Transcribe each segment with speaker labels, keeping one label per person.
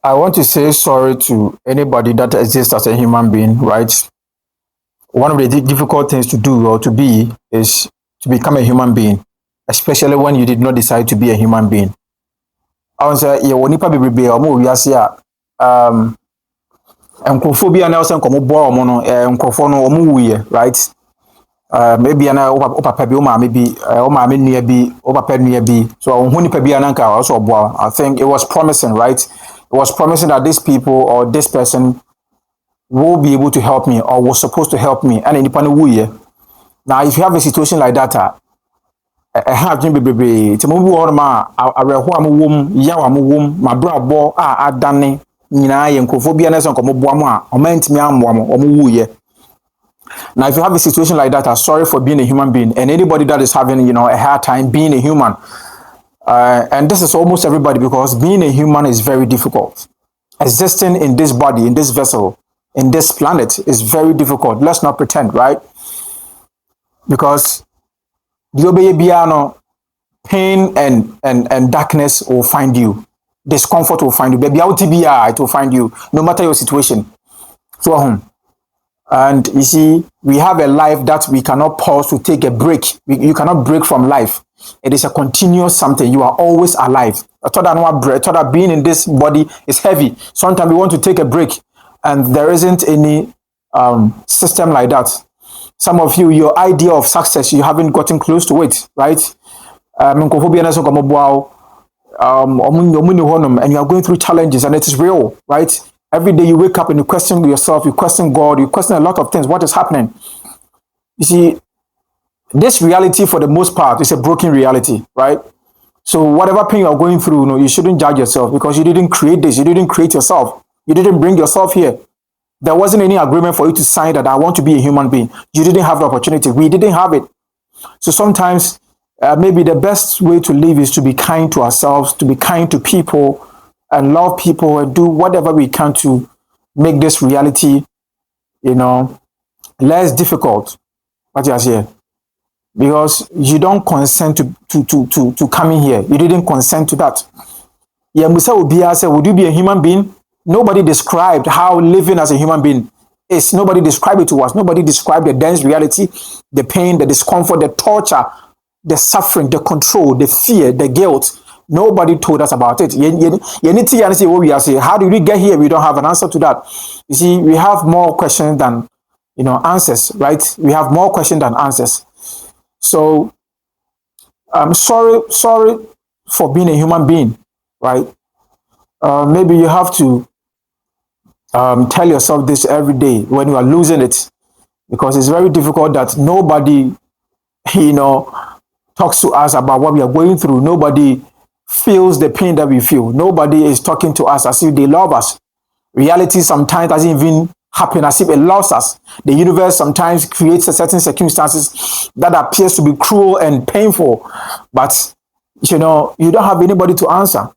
Speaker 1: I want to say sorry to anybody that exists as a human being, right? One of the difficult things to do or to be is to become a human being, especially when you did not decide to be a human being. I want to say, yeah, when you be nkurɔfoɔ bi a na ɛwɔ sɛ nkɔmɔ bɔ ɔmo no nkurɔfoɔ no ɔmo wuyɛ, right? Maybe ana wo papa bi wo maame bi wo maame nua bi wo papa nua bi so ɔho nipa bi ananka ɔso ɔboa. I think it was promising, right? It was promising that these people or this person will be able to help me or was supposed to help me and nipa no wuyɛ. Now if you have a situation like that ɛha adwene bebree nti mo bi wɔ hɔ ma awerɛho a mowɔ mu yaw a mowɔ mu mabrabɔ a adane nyinaa yɛ nkurɔfoɔ bi a na sɛ nkɔmɔ boa mo a ɔma ntumi ammoa mo ɔmo wuyɛ. Now, if you have a situation like that, I'm sorry for being a human being, and anybody that is having, a hard time being a human, and this is almost everybody because being a human is very difficult. Existing in this body, in this vessel, in this planet is very difficult. Let's not pretend, right? Because the obeyebiano, pain and darkness will find you. Discomfort will find you. Baby, it will find you, no matter your situation. So, and you see, we have a life that we cannot pause to take a break. You cannot break from life. It is a continuous something. You are always alive. I thought that being in this body is heavy. Sometimes we want to take a break, and there isn't any system like that. Some of you, your idea of success, you haven't gotten close to it, right? And you are going through challenges, and it is real, right? Every day you wake up and you question yourself, you question God, you question a lot of things. What is happening? You see, this reality for the most part is a broken reality, right? So whatever pain you're going through, you shouldn't judge yourself because you didn't create this. You didn't create yourself. You didn't bring yourself here. There wasn't any agreement for you to sign that I want to be a human being. You didn't have the opportunity. We didn't have it. So sometimes maybe the best way to live is to be kind to ourselves, to be kind to people, and love people and do whatever we can to make this reality, less difficult. What you say? Because you don't consent to coming here. You didn't consent to that. Yeah, Musa Ubia said, would you be a human being? Nobody described how living as a human being is. Nobody described it to us. Nobody described the dense reality, the pain, the discomfort, the torture, the suffering, the control, the fear, the guilt. Nobody told us about it. How did we get here? We don't have an answer to that. You see, we have more questions than answers, right? We have more questions than answers. So I'm sorry for being a human being, right? Maybe you have to tell yourself this every day when you are losing it, because it's very difficult that nobody, talks to us about what we are going through. Nobody feels the pain that we feel. Nobody is talking to us as if they love us. Reality sometimes doesn't even happen as if it loves us. The universe sometimes creates a certain circumstances that appears to be cruel and painful, but you don't have anybody to answer.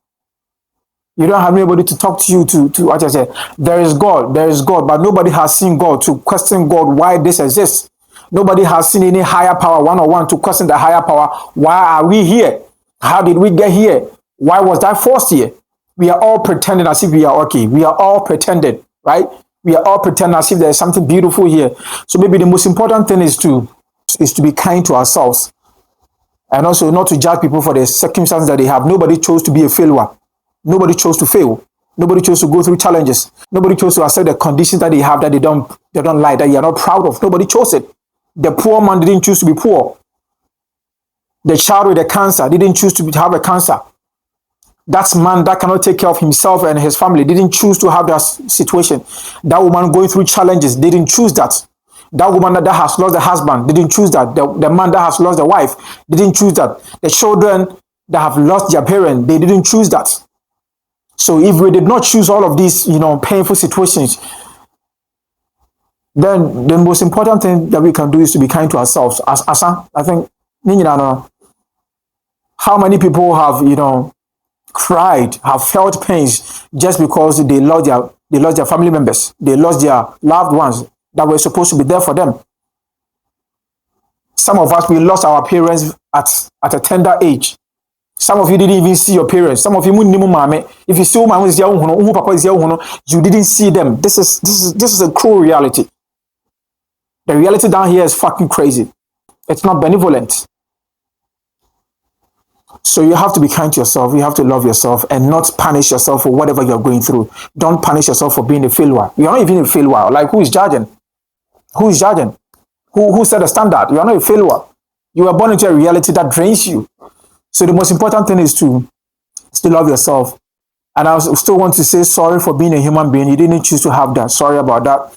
Speaker 1: You don't have anybody to talk to you to what I say. There is God, but nobody has seen God to question God why this exists. Nobody has seen any higher power one-on-one to question the higher power. Why are we here? How did we get here? Why was that forced here? We are all pretending as if we are okay. We are all pretending, right? We are all pretending as if there is something beautiful here. So maybe the most important thing is to be kind to ourselves, and also not to judge people for the circumstances that they have. Nobody chose to be a failure. Nobody chose to fail. Nobody chose to go through challenges. Nobody chose to accept the conditions that they have that they don't like, that you are not proud of. Nobody chose it. The poor man didn't choose to be poor. The child with the cancer didn't choose to have a cancer. That man that cannot take care of himself and his family didn't choose to have that situation. That woman going through challenges didn't choose that. That woman that has lost the husband didn't choose that. The man that has lost the wife didn't choose that. The children that have lost their parent, they didn't choose that. So if we did not choose all of these, painful situations, then the most important thing that we can do is to be kind to ourselves. I think, how many people have, cried, have felt pains just because they lost their family members, they lost their loved ones that were supposed to be there for them. Some of us, we lost our parents at a tender age. Some of you didn't even see your parents. Some of you, if you see mama is papa is you didn't see them. This is a cruel reality. The reality down here is fucking crazy. It's not benevolent. So you have to be kind to yourself. You have to love yourself and not punish yourself for whatever you're going through. Don't punish yourself for being a failure. You're not even a failure. Like, who is judging? Who is judging? Who set a standard? You are not a failure. You are born into a reality that drains you. So the most important thing is to love yourself. And I still want to say sorry for being a human being. You didn't choose to have that. Sorry about that.